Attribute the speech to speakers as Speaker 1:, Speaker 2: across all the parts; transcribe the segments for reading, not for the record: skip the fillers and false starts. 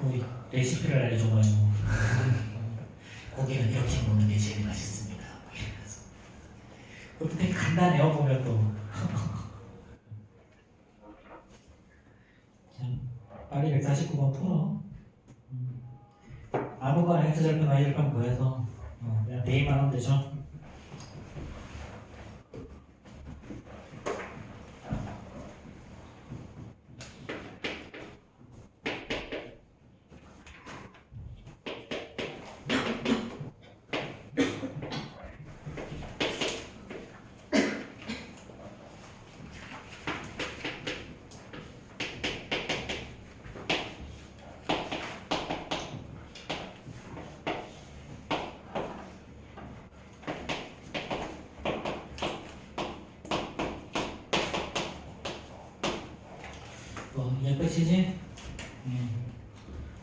Speaker 1: 우리 레시피를 알려줘가지고 고기는 이렇게 먹는 게 제일 맛있습니다. 그것도 되게 간단해요 보면 또. 빨리 149번 풀어. 아무거나 X절편 Y절편 구해서 그냥 대입만 하면 되죠. 이제 끝이지?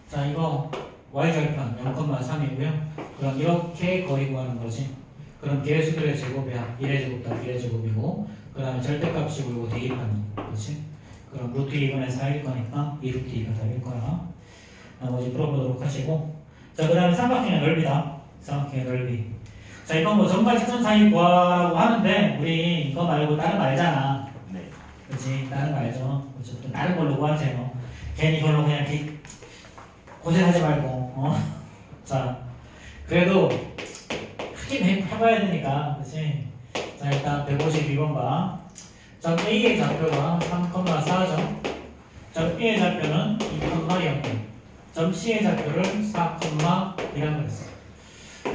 Speaker 1: 자, 이거 y절편 0,3이고요. 그럼 이렇게 거리 구하는 거지. 그럼 개수들의 제곱이야. 1의 제곱 더하기 1의 제곱이고, 그 다음에 절대값이고 이거 대입하는 거. 그렇지? 그럼 루트 2분의 4일 거니까 2루트 2가 답일 거야. 나머지 풀어보도록 하시고. 자, 그 다음에 삼각형의 넓이다. 삼각형의 넓이. 자, 이건 뭐 점과 직선 사이 구하라고 하는데, 우리 이거 말고 다른 거 알잖아. 그치? 다른 거 알죠? 어쨌든 다른 걸로 구하세요. 괜히 이걸로 그냥 이렇게 고생하지 말고. 자, 그래도 크게 해봐야 되니까, 그치? 자, 일단 152번 봐. 점 A의 좌표가 3,4죠. 점 B의 좌표는 2,0. 점 C의 좌표를 4,1이라고 했어.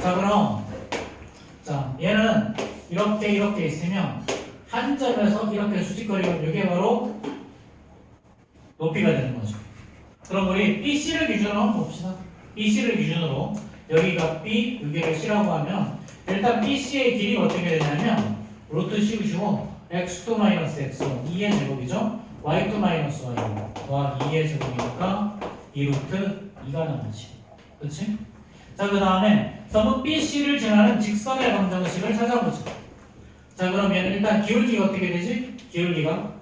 Speaker 1: 자, 그럼 자, 얘는 이렇게 있으면 한 점에서 이렇게 수직거리면 이게 바로 높이가 되는 거죠. 그럼 우리 BC를 기준으로 한번 봅시다. BC를 기준으로 여기가 B, 여기가 C라고 하면 일단 BC의 길이가 어떻게 되냐면 루트 씌우시고 x2-x1 2의 제곱이죠. y2-y1 더하기 2의 제곱이니까 2루트 2가 나오지. 그렇지? 자, 그 다음에 선분 BC를 지나는 직선의 방정식을 찾아보자. 자, 그러면 일단 기울기가 어떻게 되지? 기울기가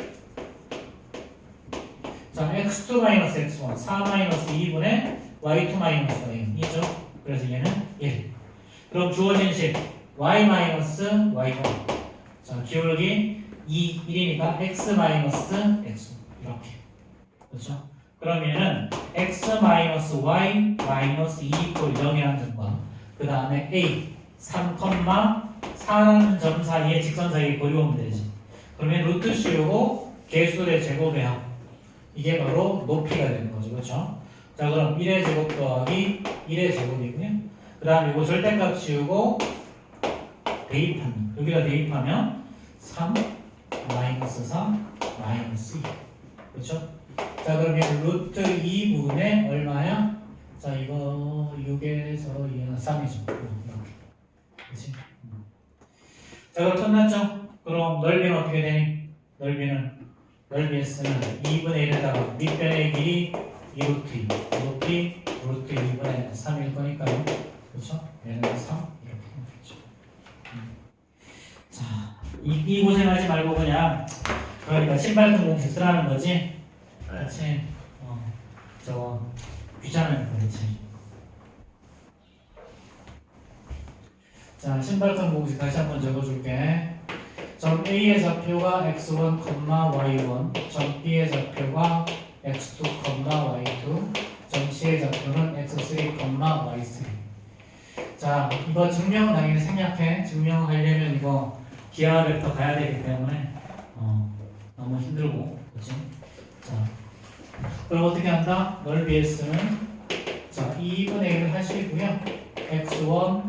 Speaker 1: 자, x2-x1 4-2분의 y2-y1 2죠. 그래서 얘는 1. 그럼 주어진 식 y-y1 자, 기울기 2, 1이니까 x-x 이렇게. 그렇죠? 그럼 얘는 x-y-2 0이라는 점과 그 다음에 a 3,4라는 점 사이에 직선 사이에 거리 오면 되지. 그러면 루트 씌우고 개수의 제곱이야. 이게 바로 높이가 되는 거죠. 그렇죠? 자, 그럼 1의 제곱 더하기 1의 제곱이고요. 그 다음에 이거 절대값 씌우고 대입하면 여기다 대입하면 3 마이너스 3 마이너스 2. 그렇죠? 자, 그러면 루트 2분의 얼마야? 자, 이거 6에서 2는 3이죠. 이렇게. 그렇지? 자, 그럼 끝났죠? 그럼 넓이는 어떻게 되니? 넓이 S는 2분의 1에다가 밑변의 길이 2루트 2 높이 루트 2분의 3일 거니까요. 그렇죠? 얘는 3 이렇게 되죠. 자, 이 고생하지 말고 그냥 그러니까 신발끈 공식 쓰라는 거지. 그렇지? 저거 귀찮으니까 그렇지. 자, 신발끈 공식 다시 한번 적어줄게. 점 A의 좌표가 x1, y1, 점 B의 좌표가 x2, y2, 점 C의 좌표는 x3, y3. 자, 이거 증명 당연히 생략해. 증명하려면 이거 기하 벡터 가야 되기 때문에 너무 힘들고, 그렇지? 자, 그럼 어떻게 한다? 넓이 S는 자 2분의 1을 하시고요. x1,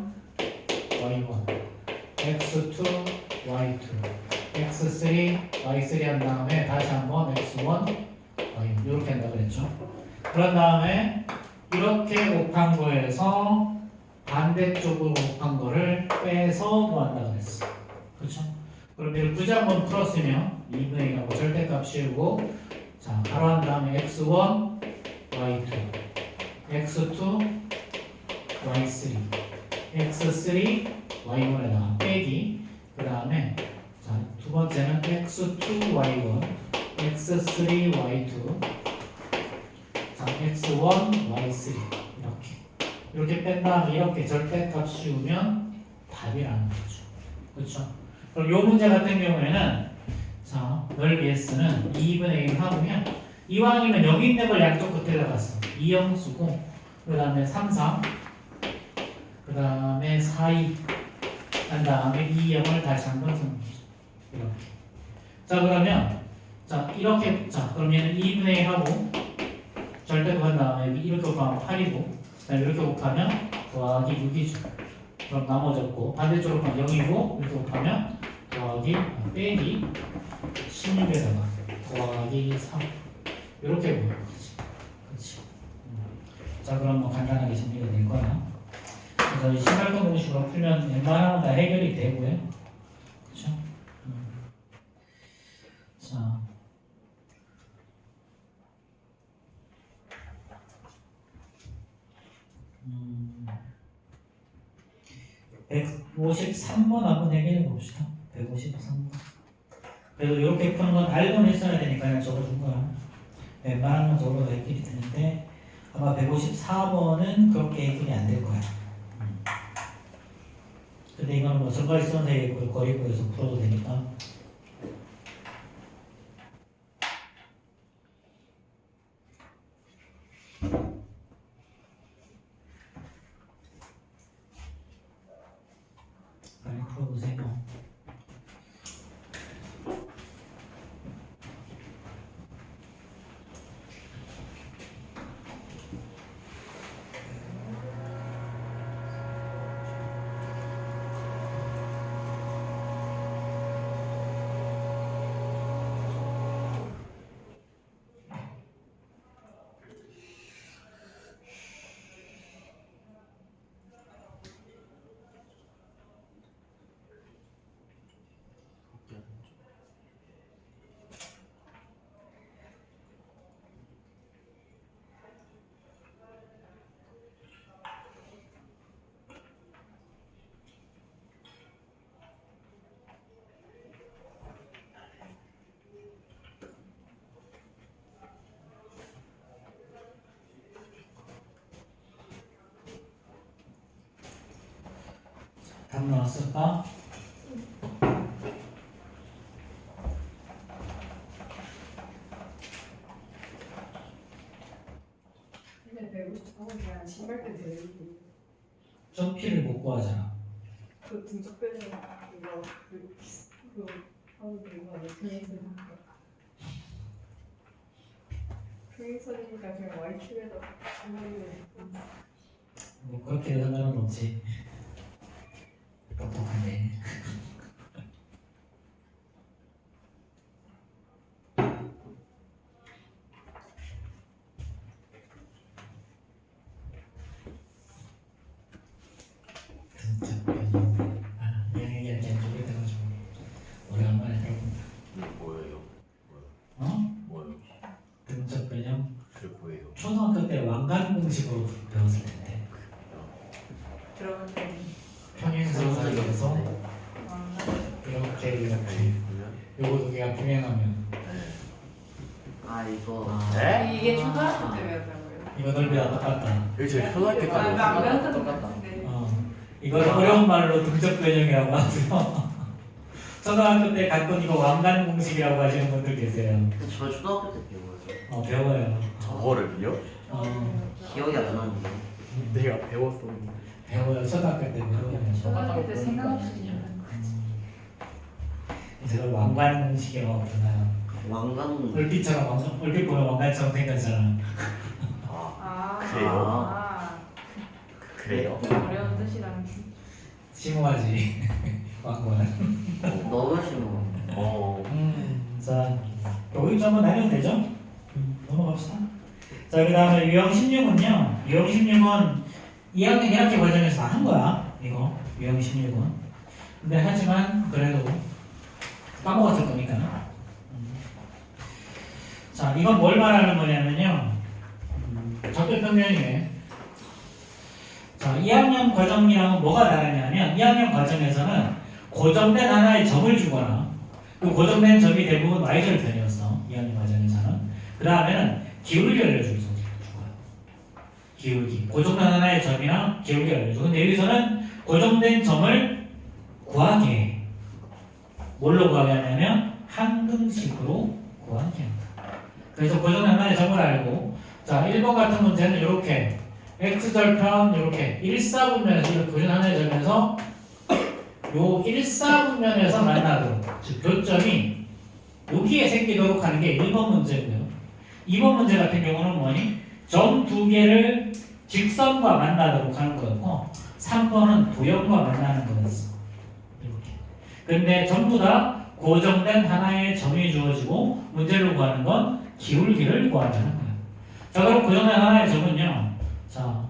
Speaker 1: y1, x2, y2, x3, y3 한 다음에 다시 한번 x1, y1 이렇게 한다 그랬죠. 그런 다음에 이렇게 곱한 거에서 반대쪽으로 곱한 거를 빼서 구한다 그랬어. 그렇죠? 그럼 이걸 굳이 한번 풀었으면 2분의 1하고 절대값 씌우고 자 바로 한 다음에 x1, y2, x2, y3, x3, y1에다가 빼기 그 다음에 자 두 번째는 x2, y1, x3, y2 자, x1, y3 이렇게 뺀 다음에 이렇게 절대값 씌우면 답이라는 거죠. 그렇죠? 그럼 이 문제 같은 경우에는 자, 넓이 S는 2분의 1 하고요. 이왕이면 여기 있는 걸 양쪽 끝에다 갔어. 2영 쓰고 그 다음에 3, 3 그 다음에 4, 2 한 다음에 2영을 다시 한번 쓰는 거죠. 이렇게. 자, 그러면 자, 이렇게 자, 그럼 얘는 2분의 1 하고 절대값 한 다음에 이렇게 곱하면 8이고 이렇게 곱하면 더하기 6이죠. 그럼 나머졌고 반대쪽으로 가면 0이고 이렇게 곱하면 더하기 빼기 16에다가 더하기 3 이렇게 보여. 그렇지. 자, 그럼 뭐 간단하게 정리가 될 거야. 그래서 이 신발권 공식으로 풀면 웬만하면 다 해결이 되고요. 그렇죠? 자. 153번 한번 해결해 봅시다. 153번. 그래도 이렇게 푸는 건 알고는 있어야 되니까 그냥 적어준 거야. 웬만한 건 적어도 해결이 되는데 아마 154번은 그렇게 해결이 안 될 거야. 근데 이거는 뭐 전과일선의 거리구에서 풀어도 되니까. 빨리 풀어보세요. 답 나왔을까?
Speaker 2: 근데 150하고 그냥 신발끈 되는
Speaker 1: 점피를 못 구하잖아.
Speaker 2: 그 등짝 빼는 이거 그거 하면 되는 거 아니야? 평행선이니까 그냥 Y축에다 신발끈
Speaker 1: 뭐 그렇게 생각은 없지. 똑똑하네. 얘기할 때 쪽에 돼가지고 오랜만에 들어본다.
Speaker 3: 뭐예요?
Speaker 1: 어?
Speaker 3: 뭐요?
Speaker 1: 등적 변형?
Speaker 3: 그게 뭐예요?
Speaker 1: 초등학교 때 왕관 공식으로 배웠을 텐데.
Speaker 2: 그러면
Speaker 1: 평행선상에서 이렇게 요거 두 개가 평행하면
Speaker 4: 아 이거
Speaker 3: 네?
Speaker 2: 이게 초등학교 때 배웠던 거예요?
Speaker 1: 이거 넓이랑 똑같다.
Speaker 3: 여기 저희 초등학교 때
Speaker 2: 안 배웠던 것
Speaker 4: 똑같다.
Speaker 2: 같은데
Speaker 1: 이걸 어려운 말로 등적 변형이라고 하고요. 초등학교 때 갔던 이거 왕관 공식이라고 하시는 분들 계세요.
Speaker 4: 저 초등학교 때 배워요.
Speaker 1: 배워요.
Speaker 3: 저거를요?
Speaker 4: 기억이 안 나는데.
Speaker 3: 내가 배웠었는데
Speaker 1: 배워요. 초등학교 때 배워요.
Speaker 2: 초등학교 때 생각 없이 배웠던
Speaker 1: 제가 왕관 공식이라고 부르나요?
Speaker 4: 왕관.
Speaker 1: 얼핏처럼 얼핏 보면 왕관처럼 생겼잖아.
Speaker 3: 아
Speaker 2: 아
Speaker 3: 그래요?
Speaker 2: 아,
Speaker 3: 그래요?
Speaker 2: 좀 어려운 뜻이랑
Speaker 1: 심오하지. 왕관.
Speaker 4: 너무 심어.
Speaker 1: 자, 여기 한번 다녀도 되죠? 넘어갑시다. 자, 그 다음에 유형 16은요. 유형 16은 2학년 1학기 과정에서 다 한 거야. 이거 유형 16은. 근데 하지만 그래도 까먹었을 거니까. 자, 이건 뭘 말하는 거냐면요. 적별평면이에요. 자, 2학년 과정이랑은 뭐가 다르냐면 2학년 과정에서는 고정된 하나의 점을 주거나 그 고정된 점이 대부분 y절편이었어. 2학년 과정에서는. 그 다음에는 기울기를 주고 기울기. 고정된 하나의 점이랑 기울기를 알려줘. 근데 여기서는 고정된 점을 구하게 해. 뭘로 구하게 하냐면 항등식으로 구하게 한다. 그래서 고정된 하나의 점을 알고 자 1번 같은 문제는 이렇게 x절편 이렇게 1사분면에서 이렇게 고정된 하나의 점에서 요 1사분면에서 만나도록 즉 교점이 여기에 생기도록 하는 게 1번 문제고요. 2번 문제 같은 경우는 뭐니? 점 두 개를 직선과 만나도록 하는 거였고 3번은 도형과 만나는 거였어. 이렇게. 근데 전부 다 고정된 하나의 점이 주어지고 문제를 구하는 건 기울기를 구하자는 거야. 자 그럼 고정된 하나의 점은요. 자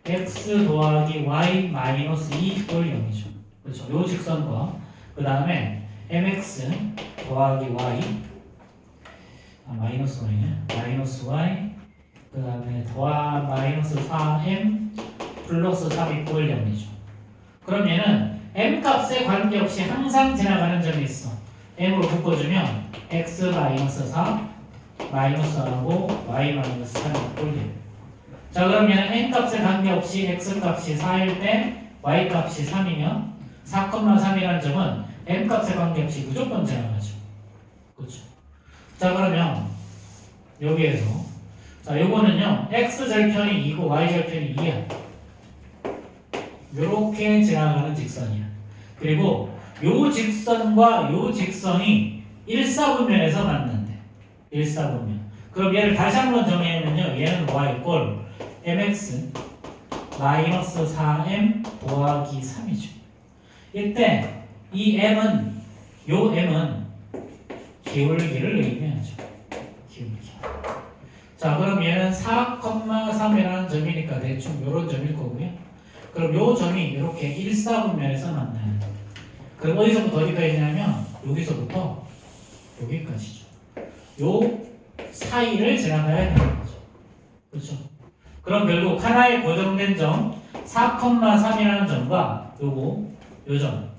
Speaker 1: x 더하기 y 마이너스 2 이퀄 0이죠. 그렇죠. 요 직선과 그 다음에 mx 더하기 y 마이너스 y네. 마이너스 y 그 다음에 더하 마이너스 4m 플러스 3 이퀄 0이죠. 그럼 얘는 m 값에 관계없이 항상 지나가는 점이 있어. m으로 묶어주면 x 마이너스 4 마이너스하고 y 마이너스 3 이퀄 0. 자 그럼 얘는 n 값에 관계없이 x 값이 4일 때 y 값이 3이면 4,3이라는 점은 m 값에 관계없이 무조건 지나가죠. 그렇죠. 자 그러면 여기에서 자 요거는요 x 절편이 2고 y 절편이 2야. 요렇게 지나가는 직선이야. 그리고 요 직선과 요 직선이 1사분면에서 만난대. 1사분면. 그럼 얘를 다시 한번 정리하면요 얘는 y 꼴 mx 마이너스 4m 더하기 3이죠. 이때 이 m은 요 m은 기울기를 의미하죠. 기울기. 자 그럼 얘는 4,3이라는 점이니까 대충 요런 점일 거고요. 그럼 요 점이 이렇게 1사분면에서 만나요. 그럼 어디서부터 어디까지냐면 여기서부터 여기까지죠. 요 사이를 지나가야 되는 거죠. 그렇죠? 그럼 결국 하나의 고정된 점 4,3이라는 점과 요거 요 점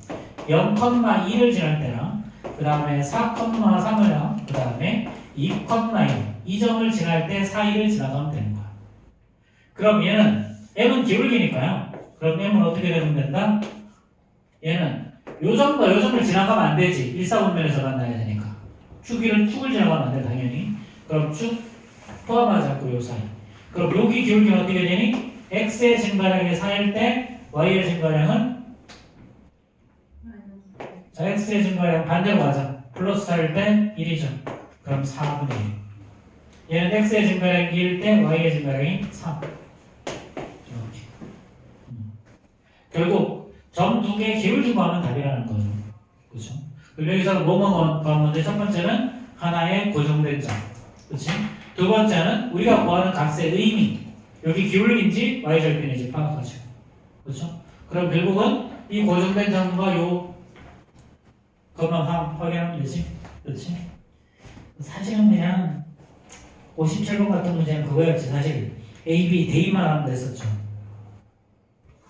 Speaker 1: 0,2를 지날 때랑 그 다음에 4,3이랑 그 다음에 2,1 이 점을 지날 때 사이를 지나가면 되는 거야. 그럼 얘는 m은 기울기니까요. 그럼 m은 어떻게 되면 된다? 얘는 요 점과 요 점을 지나가면 안 되지. 1사분면에서 만나야 되니까. 축을 지나가면 안 돼, 당연히. 그럼 축 포함하지 않고 요 사이. 그럼 여기 기울기는 어떻게 되니? x의 증가량이 4일 때 y의 증가량은 자 x의 증가량 반대로 가자. 플러스 4일 때 1이죠. 그럼 4분의 1. 얘는 x의 증가량이 2일 때 y의 증가량이 3. 이렇게. 결국 점 두 개 기울기 구하면 답이라는 거죠. 그렇죠? 그리고 여기서 뭐만 구하면 첫 번째는 하나의 고정된 점. 그렇지? 두 번째는 우리가 구하는 값의 의미. 여기 기울기인지 y절편인지 파악하죠. 그렇죠? 그럼 결국은 이 고정된 점과 요 것만 확인하면 되지. 그렇지? 사실은 그냥 57번 같은 문제는 그거였지. 사실 A, B 대입만 하면 됐었죠.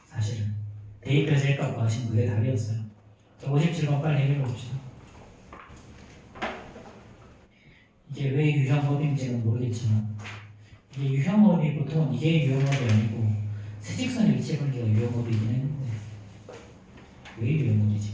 Speaker 1: 사실은 대입해서 일값 구하시면 그게 답이었어요. 자, 57번 빨리 해결해 봅시다. 이게 왜 유형법인지는 모르겠지만 이게 유형법이 보통 이게 유형법이 아니고 세직선의 위치 관계가 유형법이긴 했는데 왜 유형법이지?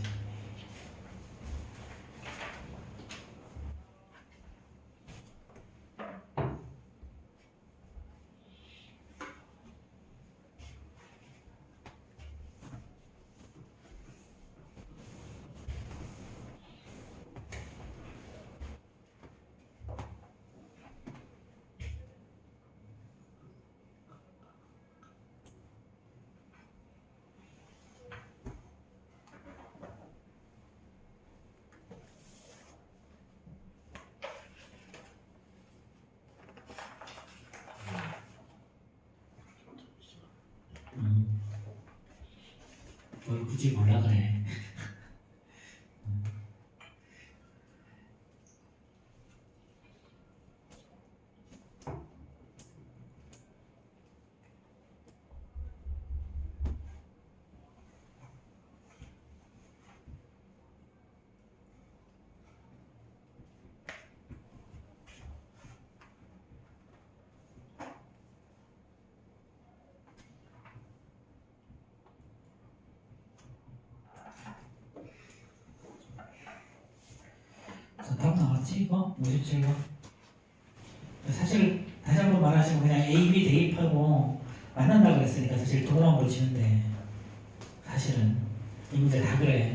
Speaker 1: 뭘 굳이 몰라 그래. 맞지 이거? 57번. 사실 다시 한번 말하시면 그냥 A, B 대입하고 만난다고 그랬으니까 사실 도로만 보시는데 사실은 이 문제 다 그래.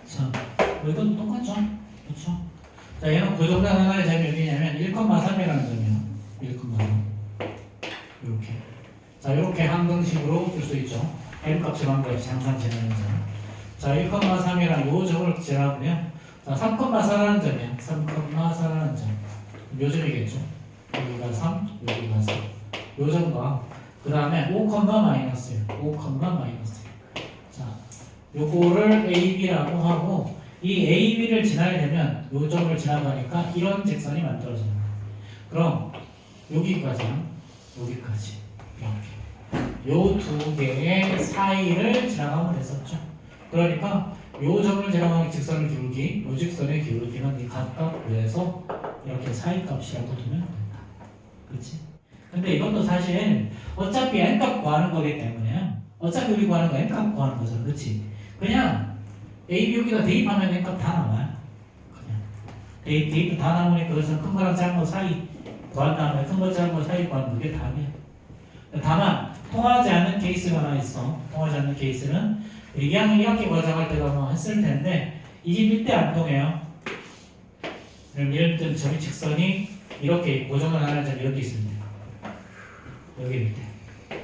Speaker 1: 자, 이건 똑같죠? 그렇죠? 자, 얘는 고정단 하나의 점이 어디냐면 1,3이라는 점이에요. 1,3. 이렇게. 자, 이렇게 항등식으로 줄 수 있죠. m 값이 반값이 항상 지나는 점. 자, 1,3이랑 요 점을 지나고요. 자, 3,4라는 점이에요. 3,4라는 점. 요 점이겠죠. 여기가 3, 여기가 4. 요 점과 그 다음에 5, 마이너스요. 5, 마이너스. 자, 요거를 AB라고 하고 이 AB를 지나려면 요 점을 지나가니까 이런 직선이 만들어져요. 그럼 여기까지랑 여기까지 이렇게 요 두 개의 사이를 지나가면 됐었죠. 그러니까 요 점을 지나가는 직선의 기울기, 요 직선의 기울기는 이 각각 구해서 이렇게 사이 값이라고 두면 된다. 그렇지? 근데 이것도 사실 어차피 n값 구하는 거기 때문에 어차피 우리 구하는 거 n값 구하는 거잖아. 그렇지? 그냥 A, B 여기다 대입하면 n값 다 나와요. 그냥 대입 다 나오니까 그것은 큰 거랑 작은 거 사이 구한 다음에 큰 거 작은 거 사이 구하는 게 답이야. 다만 통하지 않는 케이스가 하나 있어. 통하지 않는 케이스는 2학년 2학기 과정할 때도 한번 했을 텐데 이게 1대 안 통해요. 예를 들면 점이 직선이 이렇게 고정을 하는 점이 여기 있습니다. 여기 밑에.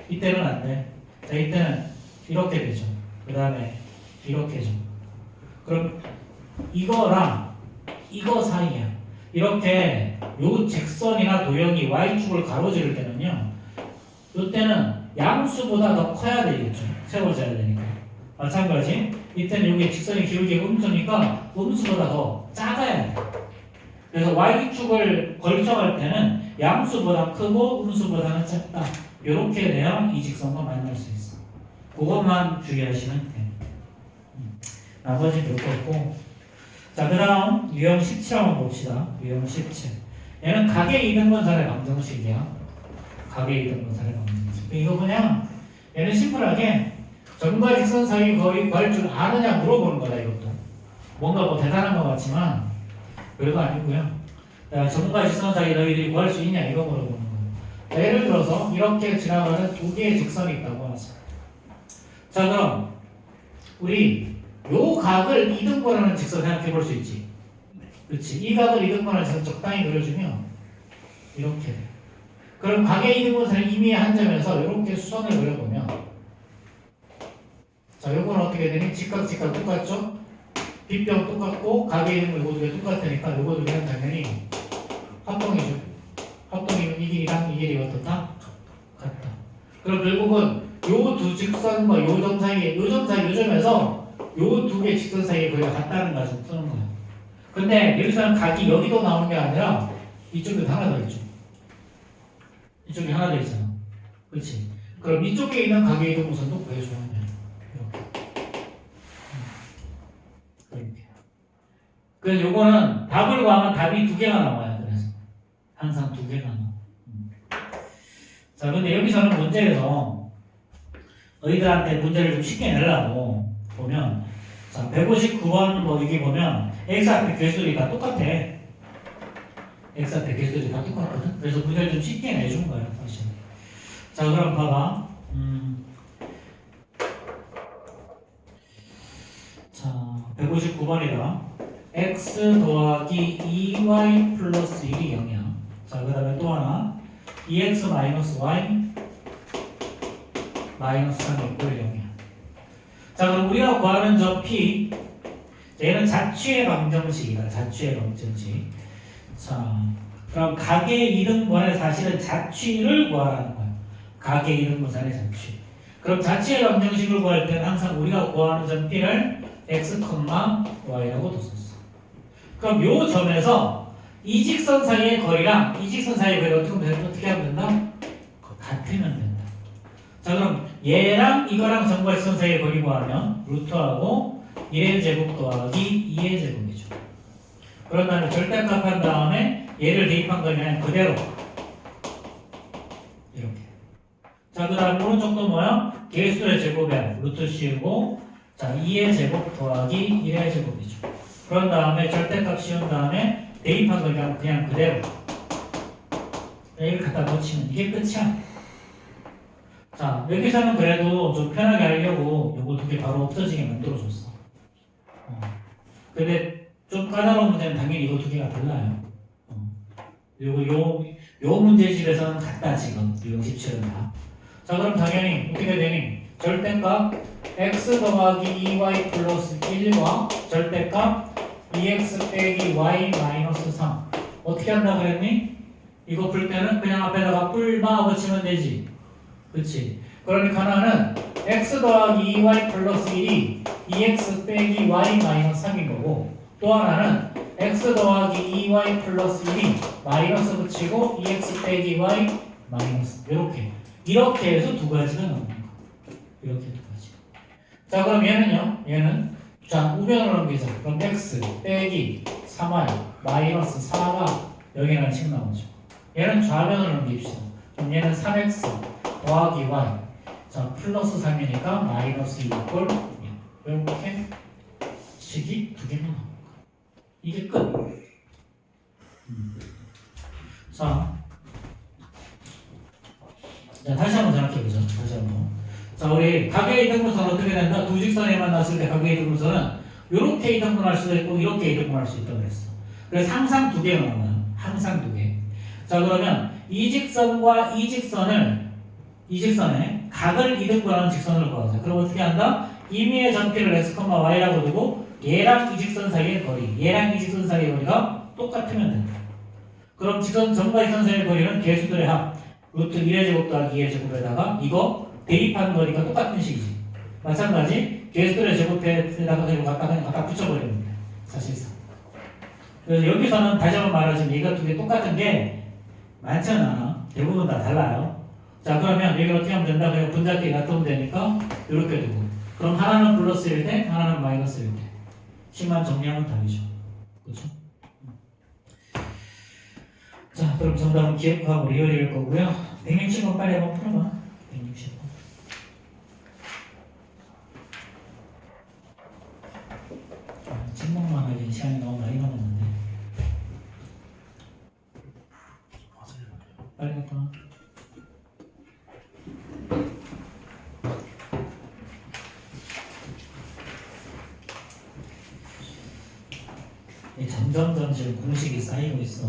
Speaker 1: 이때는 안 돼. 자, 이때는 이렇게 되죠. 그 다음에 이렇게죠. 그럼 이거랑 이거 사이야. 이렇게 요 직선이나 도형이 y축을 가로지를 때는요. 이때는 양수보다 더 커야 되겠죠. 세워져야 되니까. 마찬가지. 이때는 여기 직선의 기울기가 음수니까 음수보다 더 작아야 돼. 그래서 y축을 걸쳐갈 때는 양수보다 크고 음수보다는 작다. 이렇게 돼야 이 직선과 만날 수 있어. 그것만 주의하시면 돼. 나머지 별거 없고. 자, 그 다음 유형 17 한번 봅시다. 유형 17. 얘는 가계 이등분선의 방정식이야. 가계 이등분선의 방정식. 이거 그냥 얘는 심플하게 점과 직선 사이 거리 구할 줄 아느냐 물어보는 거다. 이것도 뭔가 뭐 대단한 것 같지만 별거 아니고요. 자, 점과 직선 사이 너희들이 구할 수 있냐 이거 물어보는 거예요. 자, 예를 들어서 이렇게 지나가는 두 개의 직선이 있다고 하자. 자, 그럼 우리 요 각을 이등분하는 직선 생각해 볼 수 있지. 그렇지. 이 각을 이등분하는 직선 적당히 그려주면 이렇게 돼. 그럼 각의 이등분선을 이미 한 점에서 이렇게 수선을 그려보면 자, 요건 어떻게 되니? 직각 똑같죠? 빗병 똑같고 각의 이등분 요거 두 개 똑같으니까 요거 두 개는 당연히 합동이죠. 합동이면 이 길이랑 이 길이가 어떻다? 같다. 그럼 결국은 요 두 직선과 요 점 사이에 요 점 사이 요 점에서 요 두 개 직선 사이에 거리가 같다는 것을 푸는 거야. 근데 여기서는 각이 여기도 나오는 게 아니라 이쪽에도 하나 더 있죠. 이쪽에 하나 더 있잖아. 그렇지? 그럼 이쪽에 있는 각의 이등분선도 구해주면 돼. 이렇게. 그래서 요거는 답을 구하면 답이 두 개가 나와요. 그래서 항상 두 개가 나와. 자, 근데 여기서는 문제에서 너희들한테 문제를 좀 쉽게 내려고 보면 자, 159번 뭐 이게 보면 x 앞에 개수들이 다 똑같아. x 앞에 개수들이 다 똑같거든. 그래서 문제를 좀 쉽게 내준 거예요, 사실. 자, 그럼 봐봐. 자, 159번이다. x 더하기 2y 플러스 1이 0이야. 자, 그 다음에 또 하나 2x 마이너스 y 마이너스 3이 있고 0이야. 자, 그럼 우리가 구하는 저 p, 얘는 자취의 방정식이다. 자취의 방정식. 자, 그럼 각의 이등분의 사실은 자취를 구하라는 거야. 각의 이등분산의 자취. 그럼 자취의 방정식을 구할 때는 항상 우리가 구하는 점 p를 x, y라고 뒀었어. 그럼 요 점에서 이 직선 사이의 거리랑 이 직선 사이의 거리가 어떻게 하면 된다? 같으면 된다. 자, 그럼 얘랑 이거랑 점과 직선 사이의 거리 구하면 루트하고 1의 제곱 더하기 2의 제곱이죠. 그런 다음에 절대값 한 다음에 얘를 대입한 거면 그대로 이렇게. 자, 그 다음 오른쪽도 뭐야? 개수의 제곱에 루트 씌우고 자 2의 제곱 더하기 1의 제곱이죠. 그런 다음에 절대값 씌운 다음에 대입한 거면 그냥 그대로 여기 갖다 놓치면 이게 끝이야. 자, 여기서는 그래도 좀 편하게 하려고 요거 두 개 바로 없어지게 만들어줬어. 근데 좀 까다로운 문제는 당연히 이거 두 개가 달라요. 요 문제집에서는 같다 지금 이 17은 다. 자, 그럼 당연히 어떻게 되니? 절대값 x 더하기 2y 플러스 1과 절대값 2x 빼기 y 마이너스 3 어떻게 한다 그랬니? 이거 풀 때는 그냥 앞에다가 뿔마 붙이면 되지. 그치? 그러니까 하나는 x 더하기 2y 플러스 1이 2x 빼기 y 마이너스 3인 거고 또 하나는 x 더하기 2y 플러스 1이 마이너스 붙이고 2x 빼기 y 마이너스 이렇게 해서 두 가지가 나오는 거야. 이렇게 두 가지. 자, 그럼 얘는요? 얘는 자 우변으로 넘기자. 그럼 x 빼기 3y 마이너스 4가 여기 하나씩 나오죠. 얘는 좌변으로 넘깁시다. 그럼 얘는 3x 더하기 y 자 플러스 3이니까 마이너스 2 이꼴 이렇게 식이 두 개만 나옵니다. 이게 끝. 자, 다시 한번 생각해보자. 다시 한번. 자, 우리 각의 이등분선은 어떻게 된다? 두 직선에 만났을 때 각의 이등분선은 이렇게 이등분할 수도 있고 이렇게 이등분할 수 있다고 그랬어. 그래서 항상 두 개가 나와요. 항상 두 개. 자, 그러면 이 직선과 이 직선에 각을 이등분하는 직선으로 구하자. 그럼 어떻게 한다? 임의의 점피를 x, y라고 두고 얘랑 이 직선 사이의 거리, 얘랑 이 직선 사이의 거리가 똑같으면 된다. 그럼 직선 점과 직선 사이의 거리는 개수들의 합, 루트 1의 제곱 더하기 2의 제곱에다가 이거 대입하는 거리가 똑같은 식이지. 마찬가지 개수들의 제곱에다가 그냥 갖다 붙여버리면 돼. 사실상. 그래서 여기서는 다시 한번 말하자면 이거 두 개 똑같은 게 많지는 않아. 대부분 다 달라요. 자, 그러면 여기를 어떻게 하면 된다? 그냥 분자끼리 같으면 되니까 이렇게 두고 그럼 하나는 플러스일 때 하나는 마이너스일 때 식만 정리하면 답이죠. 그렇죠? 자, 그럼 정답은 기억하고 리얼일 거고요. 160번 빨리 한번 풀어봐. 160번. 침묵만 하기 시간이 너무 많이 남았는데. 빨리 갔다 와. 점점 지금 공식이 쌓이고 있어.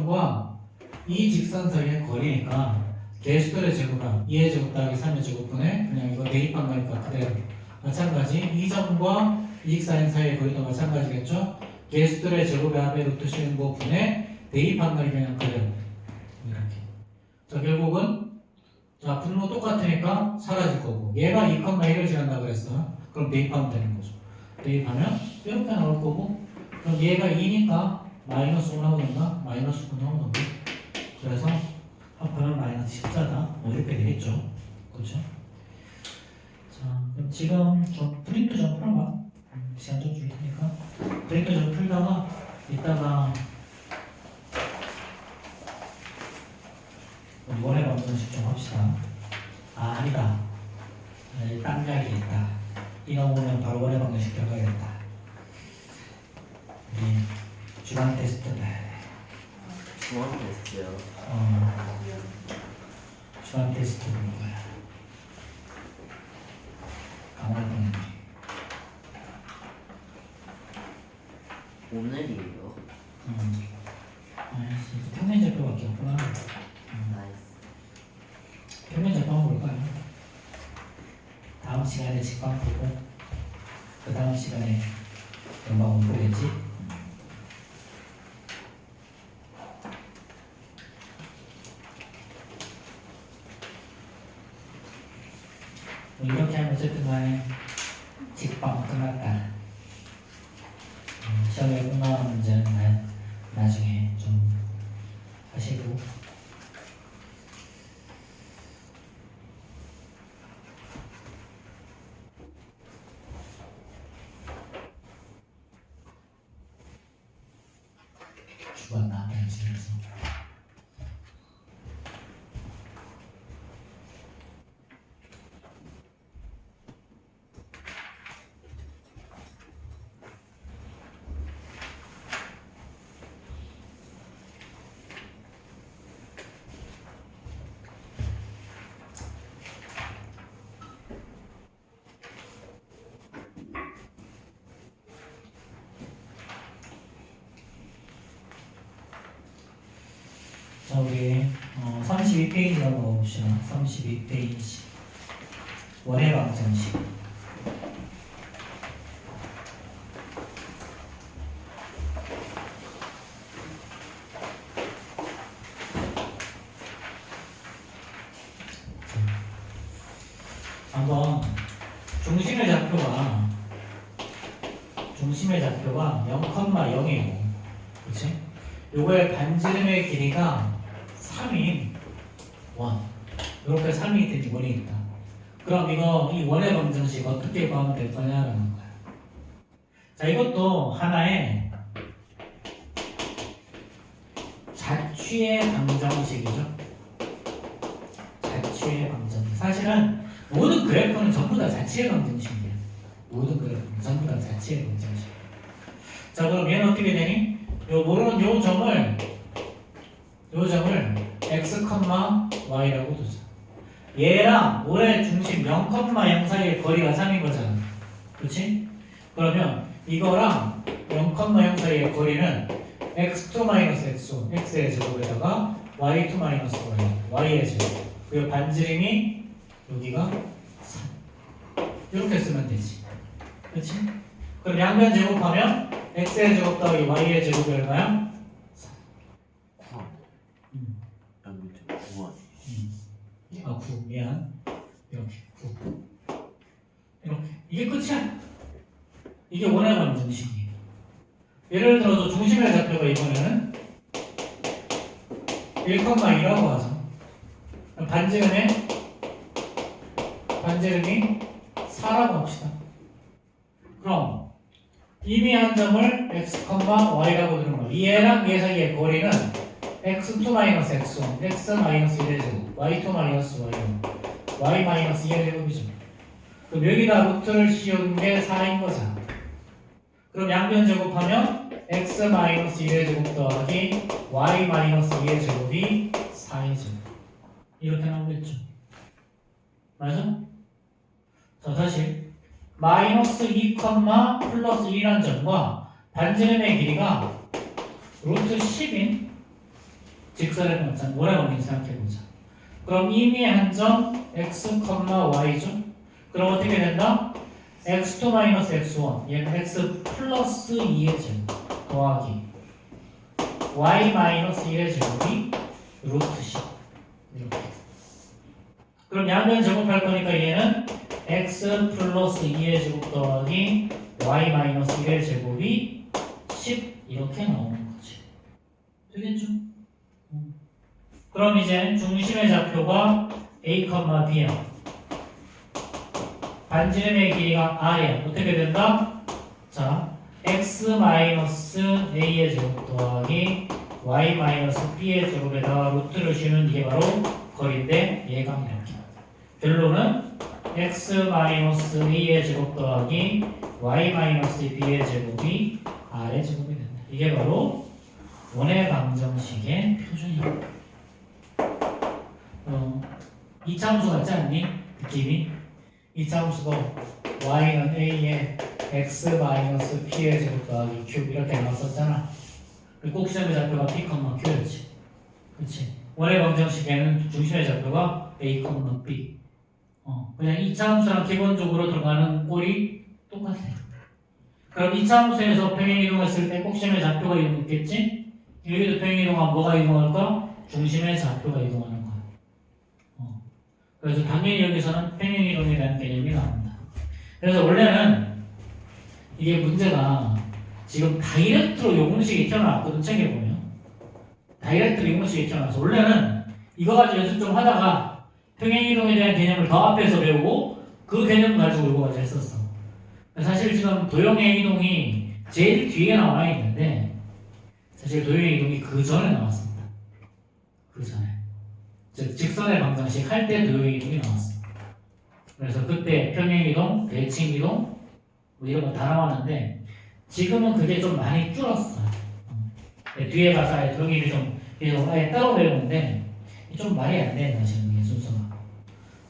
Speaker 1: 점과 이 직선 사이의 거리니까 개수들의 제곱은 2의 제곱 더하기 3의 제곱분에 그냥 이거 대입한 거니까 그대로 마찬가지 이 점과 이 직사인 사이의 거리도 마찬가지겠죠? 개수들의 제곱의 합의 루트 15분에 대입한 거니 그냥 그대로 이렇게. 자 결국은 자 분모 똑같으니까 사라질 거고 얘가 2,1을 지난다 그랬어. 그럼 대입하면 되는 거죠. 대입하면 이렇게 나올 거고 그럼 얘가 2니까 마이너스 5 나오던가 마이너스 9 나오던가 그래서 합하면 마이너스 14다 뭐 이렇게 되겠죠. 그렇죠? 자 그럼 지금 좀 프린트 좀 풀어봐. 시간 좀 줄 테니까 프린트 좀 풀다가 이따가 우리 원의 방정식 좀 합시다. 아 아니다. 딴 이야기 있다. 이거 보면 바로 원의 방정식 들어가야겠다. 우리 주간 테스트 봐야 돼.
Speaker 4: 중앙 테스트요.
Speaker 1: 주간 테스트 보는 거야. 강화되는 거.
Speaker 4: 오늘이에요.
Speaker 1: 아이씨, 평면 좌표밖에 없구나.
Speaker 4: 나이스.
Speaker 1: 평면 좌표 한번 볼까요? 다음 시간에 직관 보고 그 다음 시간에 연방 공부겠지? 뭐 이렇게 하면 어쨌든 간에 직방 끝났다. 시험에 꼭 나온 문제는 나중에 좀 하시고 죽었나 당신에서 자 우리 32페이지 한번 봅시다. 32페이지 원의 방정식 한번 중심의 좌표가 0,0이고 그치? 요거의 반지름의 길이가 3인 원 이렇게 3이 된 원이 있다. 그럼 이거 이 원의 방정식 어떻게 구하면 될 거냐라는 거야. 자 이것도 하나의 자취의 방정식이죠. 자취의 방정식. 사실은 모든 그래프는 전부 다 자취의 방정식이야. 모든 그래프는 전부 다 자취의 방정식. 자 그럼 얘는 어떻게 되니? 요 모르는 요 점을 x, y라고 두자. 얘랑 올의 중심 0,0 사이의 거리가 3인 거잖아. 그렇지? 그러면 이거랑 0,0 사이의 거리는 x2-x1, x의 제곱에다가 y2-y, y의 제곱. 그리고 반지름이 여기가 3. 이렇게 쓰면 되지. 그렇지? 그럼 양변 제곱하면 x의 제곱 더하기 y의 제곱이 얼마야?
Speaker 3: 9원. 양변 제곱 9원.
Speaker 1: 아 9 미안. 이렇게 9 이렇게 이게 끝이야. 이게 원의 방정식이에요. 예를 들어서 중심의 좌표가 이번에는 1,2라고 하죠. 반지름이 4라고 합시다. 그럼 이미 한 점을 x, y라고 두는 거야. 얘랑 얘 사이의 거리는 x2-x1, x-1의 제곱, y2-y1, y-2의 제곱이죠. 그럼 여기다 루트를 씌운 게 4인 거잖아. 그럼 양변 제곱하면 x-1의 제곱 더하기 y-2의 제곱이 4의 제곱. 이렇게 나오겠죠. 맞아? 자 다시 마이너스 2, 플러스 1이라는 점과 반지름의 길이가 루트 10인 직선의 방정 원의 원인 생각해보자. 그럼 이미 한 점 x, y죠? 그럼 어떻게 된다? x2 마이너스 x1 얘는 x 플러스 2의 제곱 더하기 y 마이너스 1의 제곱이 루트 c 이렇게. 그럼 양변 제곱할 거니까 얘는 x 플러스 2의 제곱 더하기 y 마이너스 1의 제곱이 10 이렇게 나오는 거지. 되겠죠? 그럼 이제 중심의 좌표가 a, b야. 반지름의 길이가 r이야. 어떻게 된다? 자, x 마이너스 a의 제곱 더하기 y 마이너스 b의 제곱에다가 루트를 씌우는 이게 바로 거리인데 얘가 이렇게. 결론은 x 마이너스 a의 제곱 더하기 y 마이너스 b의 제곱이 r의 제곱이 된다. 이게 바로 원의 방정식의 표준이야. 이차함수 같지 않니? 느낌이? 이차함수도 y는 a에 x 마이너스 p의 제곱 더하기 q 이렇게 나왔었잖아. 그리고 꼭 시험의 좌표가 p, q였지. 그치? 원의 방정식에는 중심의 좌표가 a, b. 그냥 이차함수랑 기본적으로 들어가는 꼴이 똑같아요. 그럼 이차함수에서 평행이동했을 때 꼭 시험의 좌표가 이동했겠지? 여기도 평행이동하면 뭐가 이동할까? 중심의 좌표가 이동하는 거야. 그래서 당연히 여기서는 평행이동에 대한 개념이 나온다. 그래서 원래는 이게 문제가 지금 다이렉트로 요공식이 튀어나왔거든. 책에 보면 다이렉트로 요공식이 튀어나와서 원래는 이거 가지고 연습 좀 하다가 평행이동에 대한 개념을 더 앞에서 배우고 그 개념 가지고 이거 가지고 했었어. 사실 지금 도형의 이동이 제일 뒤에 나와 있는데 사실 도형의 이동이 그 전에 나왔습니다. 그 전에. 즉 직선의 방정식 할 때 도형의 이동이 나왔어. 그래서 그때 평행이동, 대칭이동 뭐 이런 거 다 나왔는데 지금은 그게 좀 많이 줄었어. 뒤에 가서 아예 도형이 좀 아예 따로 배우는데 좀 말이 안 되는 사실은 이게 순서가.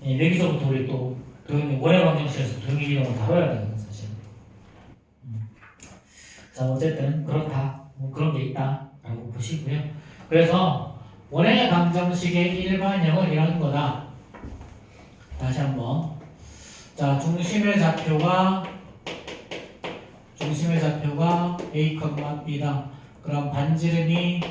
Speaker 1: 여기서부터 우리 또 도형의 원의 방정식에서 도형의 이동을 다뤄야 되거든 사실. 자 어쨌든 그렇다. 뭐 그런 게 있다라고 보시고요. 그래서 원의 방정식의 일반형은 이런 거다. 다시 한번. 자, 중심의 좌표가 a, b다. 그럼 반지름의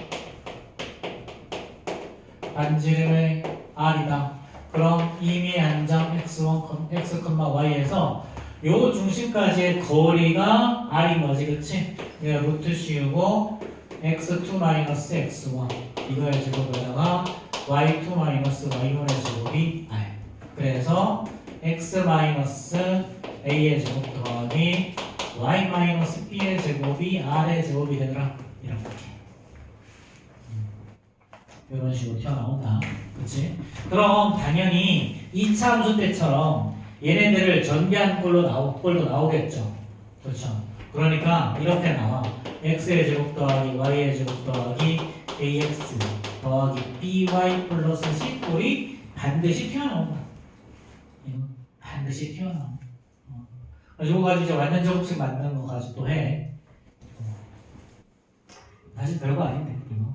Speaker 1: r이다. 그럼 이미 한 점 x1, x, y에서 요 중심까지의 거리가 r인 거지, 그치? 이거 루트 씌우고 x2 마이너스 x1 이거의 제곱에다가 y2 마이너스 y1의 제곱이 r. 그래서 x 마이너스 a의 제곱 더하기 y 마이너스 b의 제곱이 r의 제곱이 되더라. 이렇게. 이런 식으로 튀어나온다. 그치? 그럼 당연히 2차 함수 때처럼 얘네들을 전개한 꼴도 나오겠죠. 그렇죠? 그러니까 이렇게 나와. x의 제곱 더하기 y의 제곱 더하기 ax 더하기 by 플러스 c 꼴이 반드시 튀어나온다. 반드시 튀어나온다. 이거 가지고 이제 완전 제곱식 만드는 거 가지고 또 해. 사실 별거 아닌데 이거.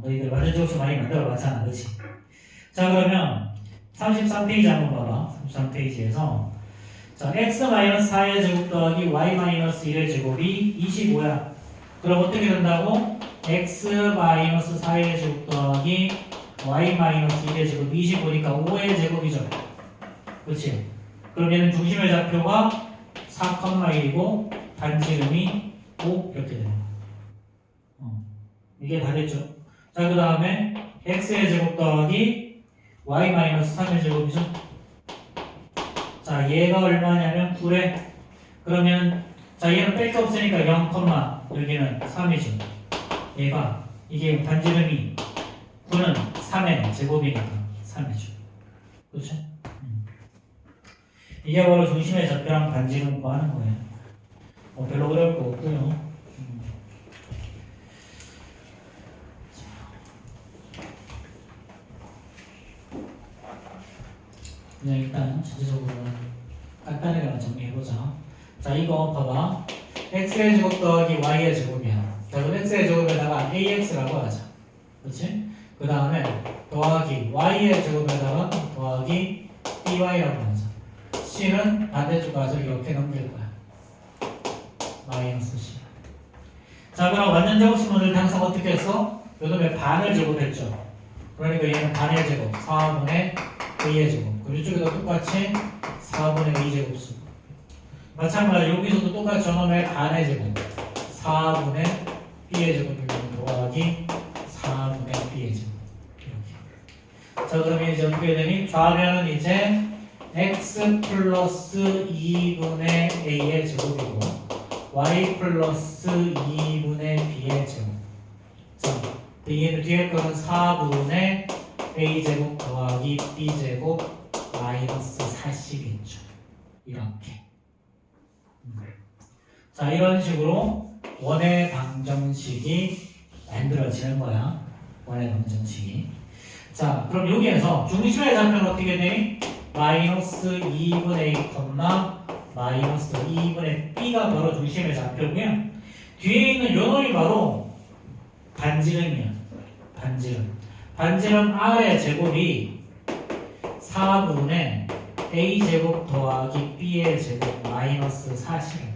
Speaker 1: 너희들 완전 제곱식 많이 만들어 봤잖아, 그렇지? 자 그러면 33페이지 한번 봐봐. 33페이지에서 자 x-4의 제곱 더하기 y-1의 제곱이 25야. 그럼 어떻게 된다고? x-4의 제곱 더하기 y-1의 제곱 25니까 5의 제곱이죠. 그렇지? 그럼 얘는 중심의 좌표가 4,1이고 반지름이 5 이렇게 되는 거야. 이게 다 됐죠? 자 그 다음에 x의 제곱 더하기 y-3의 제곱이죠? 자 얘가 얼마냐면 9래. 그러면 자 얘는 뺄 게 없으니까 0, 여기는 3이죠. 얘가 이게 반지름이 9는 3의 제곱이니까 3이죠. 그렇죠? 이게 바로 중심의 좌표랑 반지름 구하는 거예요. 별로 어려울 거 없고요. 그냥 일단 전체적으로 간단하게 정리해보자. 자 이거 봐봐. x의 제곱 더하기 y의 제곱이야. 자 그럼 x의 제곱에다가 ax라고 하자. 그렇지? 그 다음에 더하기 y의 제곱에다가 더하기 by라고 하자. c는 반대쪽 가서 이렇게 넘길 거야. 마이너스 c. 자, 그럼 완전 제곱식문을 항상 어떻게 했어? 요놈의 반을 제곱했죠. 그러니까 얘는 반의 제곱, 4분의 a의 제곱. 그리고 이쪽에도 똑같이 4분의 a 제곱 쓰고. 마찬가지 여기서도 똑같이 요놈의 반의 제곱, 4분의 b의 제곱이면 더하기 4분의 b의 제곱. 이렇게. 자, 그러면 이제 어떻게 되니? 좌변은 이제 x 플러스 2분의 a의 제곱이고 y 플러스 2분의 b의 제곱. 자, 얘는 뒤에 거는 4분의 a제곱 더하기 b제곱 마이너스 40이겠죠. 이렇게. 자, 이런 식으로 원의 방정식이 만들어지는 거야. 원의 방정식이. 자, 그럼 여기에서 중심의 좌표는 어떻게 되니? 마이너스 2분의 a, 마이너스 2분의 b가 바로 중심의 좌표고요. 뒤에 있는 요 놈이 바로 반지름이야. 반지름 r의 제곱이 4분의 a제곱 더하기 b의 제곱 마이너스 40이야.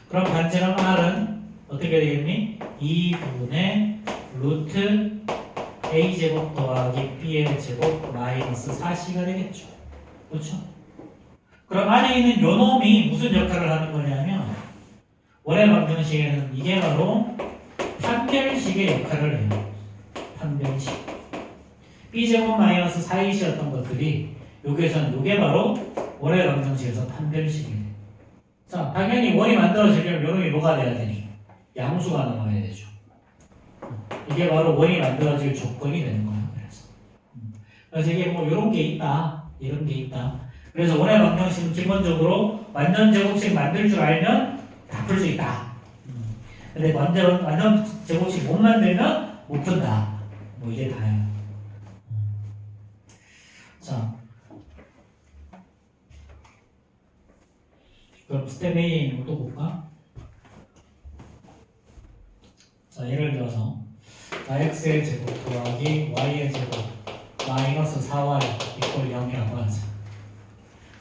Speaker 1: 그럼 반지름 r은 어떻게 되겠니? 2분의 루트 a제곱 더하기 b의 제곱 마이너스 40이 되겠죠. 그렇죠? 그럼 안에 있는 요 놈이 무슨 역할을 하는 거냐면 원의 방정식에는 이게 바로 판별식의 역할을 해요. 판별식. b제곱 마이너스 4이었던 것들이 여기에서는 이게 바로 원의 방정식에서 판별식이에요. 자, 당연히 원이 만들어지려면 요 놈이 뭐가 돼야 되니? 양수가 나와야 되죠. 이게 바로 원이 만들어질 조건이 되는 거예요. 그래서 이게 뭐 이런 게 있다, 이런 게 있다. 그래서 원의 방정식은 기본적으로 완전 제곱식 만들 줄 알면 다 풀 수 있다. 근데 완전 제곱식 못 만들면 못 푼다. 뭐 이게 다예요. 자, 그럼 스텝 A에 있는 것도 볼까? 자, 예를 들어서 자, x의 제곱 더하기 y의 제곱 마이너스 4y 이퀄 0이라고 하자.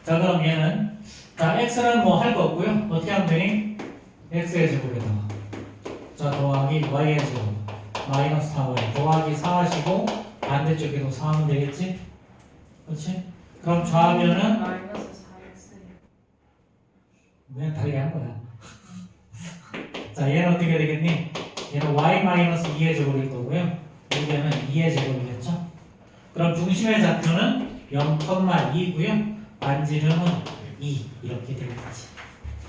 Speaker 1: 자, 그럼 얘는 자, x는 뭐 할 거 없고요. 어떻게 하면 되니? x의 제곱에다가 자, 더하기 y의 제곱 마이너스 4y 더하기 4하시고 반대쪽에도 4하면 되겠지? 그렇지? 그럼 좌변은
Speaker 2: 마이너스 4x.
Speaker 1: 그냥 다르게 한 거야. 자, 얘는 어떻게 되겠니? 얘는 y-2의 제곱일 거고요. 여기는 2의 제곱이겠죠? 그럼 중심의 좌표는 0,2고요. 반지름은 2 이렇게 되겠지.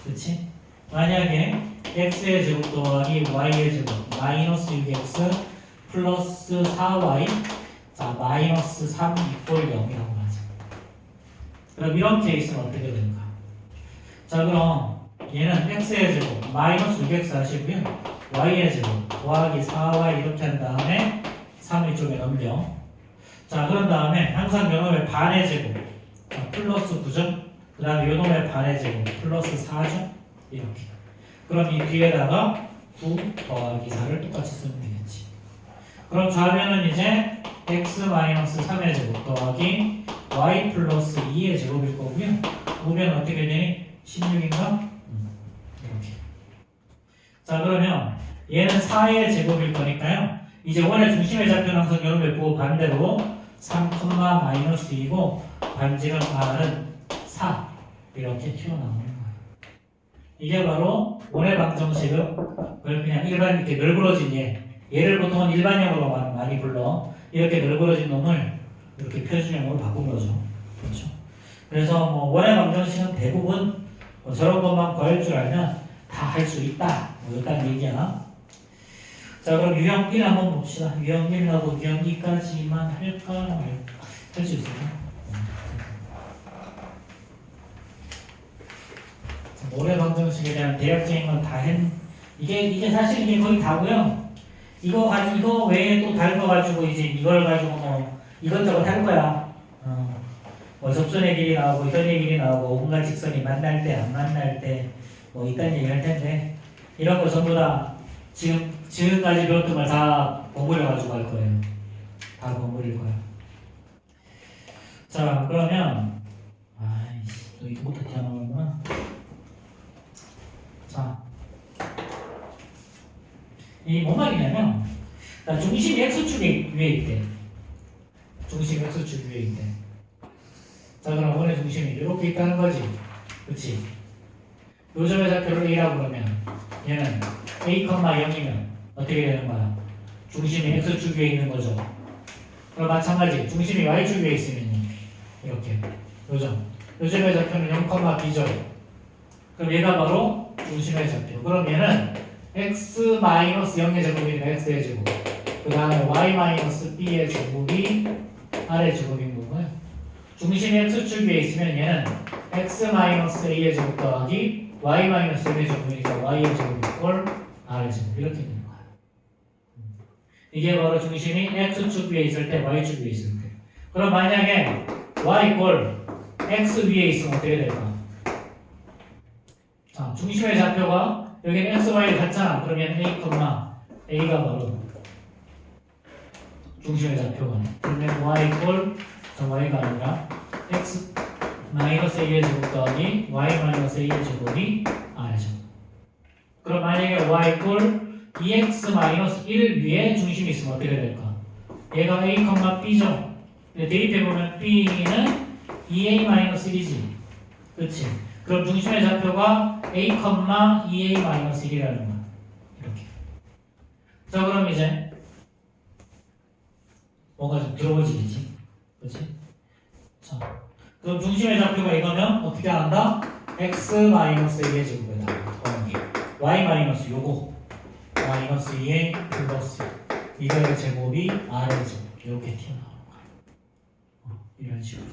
Speaker 1: 그렇지? 만약에 x의 제곱 더하기 y의 제곱 마이너스 6x 플러스 4y 자 마이너스 3 이퀄 0이라고 하자. 그럼 이런 케이스는 어떻게 될까? 자, 그럼 얘는 x의 제곱 마이너스 6x 하시고요. y의 제곱 더하기 4y 이렇게 한 다음에 3 이쪽에 넘겨. 자, 그런 다음에 항상 요놈의 반의 제곱 자, 플러스 9점 그 다음에 요놈의 반의 제곱 플러스 4점 이렇게. 그럼 이 뒤에다가 9 더하기 4를 똑같이 쓰면 되겠지. 그럼 좌변은 이제 x-3의 제곱 더하기 y 플러스 2의 제곱일 거고요. 우변은 어떻게 되니? 16인가? 이렇게. 자, 그러면 얘는 4의 제곱일 거니까요. 이제 원의 중심의 좌표는 항상 여러분의 부호 반대로 3,-2이고 반지름 r은 4 이렇게 튀어나오는 거예요. 이게 바로 원의 방정식을 그냥 일반 이렇게 널브러진 얘를 보통은 일반형으로 많이 불러. 이렇게 널브러진 놈을 이렇게 표준형으로 바꾼 거죠. 그렇죠? 그래서 뭐 원의 방정식은 대부분 뭐 저런 것만 구할 줄 알면 다 할 수 있다. 뭐 일단 얘기야. 자, 그럼 유형 1 한번 봅시다. 유형 1하고 유형 2까지만 할까? 할 수 있을까? 원의 방정식에 대한 대략적인 건 다 이게 사실 이게 거의 다고요. 이거 외에 또 다른 거 가지고 이제 이걸 가지고 뭐 이것저것 할 거야. 뭐 접선의 길이 나오고 이선의 길이 나오고 온갖 직선이 만날 때 안 만날 때 뭐 이딴 얘기 할 텐데 이런 거 전부 다 지금까지 배웠던 걸 다 버무려가지고 할 거예요. 다 버무릴 거야. 자, 그러면 아이씨, 또 이거부터 튀어나오는구나. 자, 이 뭔 말이냐면, 자, 중심이 x축에 위에 있대. 중심이 x축 위에 있대. 자, 그럼 원의 중심이 이렇게 있다는 거지. 그치? 요점의 좌표를 a라고 그러면 얘는 a, 0이면 어떻게 되는 거야? 중심이 x축 위에 있는 거죠. 그럼 마찬가지 중심이 y축 위에 있으면 이렇게 요점의 좌표는 0, b죠. 그럼 얘가 바로 중심의 좌표. 그럼 얘는 x-0의 제곱이니까 x의 제곱, 그 다음에 y-b의 제곱이 r의 제곱인 거고요. 중심이 x축 위에 있으면 얘는 x-a의 제곱 더하기 y-1의 제곱이니까 y의 제곱 이꼴 r의 제곱 이렇게 되는 거야. 이게 바로 중심이 x축 위에 있을 때 y축 위에 있을 때. 그럼 만약에 y 이꼴 x 위에 있으면 어떻게 될까? 자, 중심의 좌표가 여기는 x, y 같잖아. 그러면 a가 바로 중심의 좌표가. 그러면 y 이꼴 y가 아니라 x 마이너스 a의 제곱 더하기 y 마이너스 a의 제곱이 r이죠. 그럼 만약에 y 이꼴 2x 마이너스 1 위에 중심이 있으면 어떻게 될까? 얘가 a, b죠. 근데 대입해보면 b는 2a 마이너스 1이지. 그치? 그럼 중심의 좌표가 a, 2a 마이너스 1이라는 거야. 이렇게. 자, 그럼 이제 뭔가 좀 들어오지겠지? 그치? 자, 그럼 중심의 좌표가 이거면 어떻게 한다? x-a의 제곱에다 더하기 y- 요거 -2a 플러스 이거의 제곱이 r의 제곱 이렇게 튀어나오는 거야. 이런 식으로.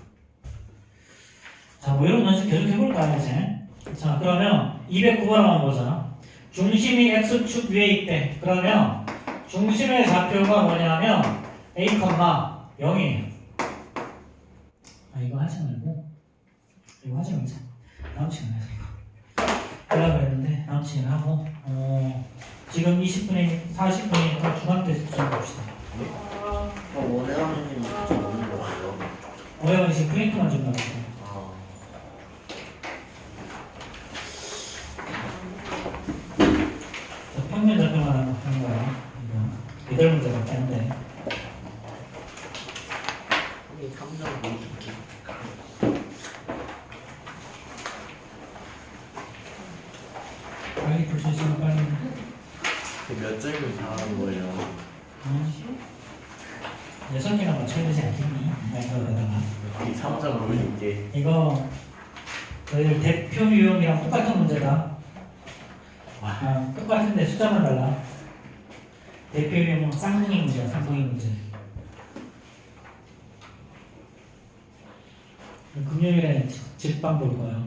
Speaker 1: 자, 뭐 이런 연습 계속 해볼까요, 이제? 자, 그러면 209번 한번 보자. 중심이 x축 위에 있대. 그러면 중심의 좌표가 뭐냐면 a, 0이에요. 이거 하지 말고 이거 하지 말자. 다음 시간에 해서 이거 하려고 했는데 다음 시간에 하고 지금 40분이니까 중간 테스트 좀 봅시다.
Speaker 4: 원혜원님 좀 오는 거예요?
Speaker 1: 어려운 시 프린트만 좀 나왔어요.
Speaker 4: 아,
Speaker 1: 평면 좌표만 하는 거야. 이거 8문제밖에 안 돼.
Speaker 4: 이 3점 보여줄게.
Speaker 1: 빨리 풀 수 있으면 빨리.
Speaker 3: 몇 점이면 다 하는 거예요?
Speaker 1: 6개나 맞춰야 되지 않겠니? 이거에다가
Speaker 3: 이 3점 보여줄게.
Speaker 1: 이거 너희들 대표 유형이랑 똑같은 문제다. 똑같은데 숫자만 달라. 대표 유형은 쌍둥이 문제야, 쌍둥이 문제. 금요일에 직방 볼 거야.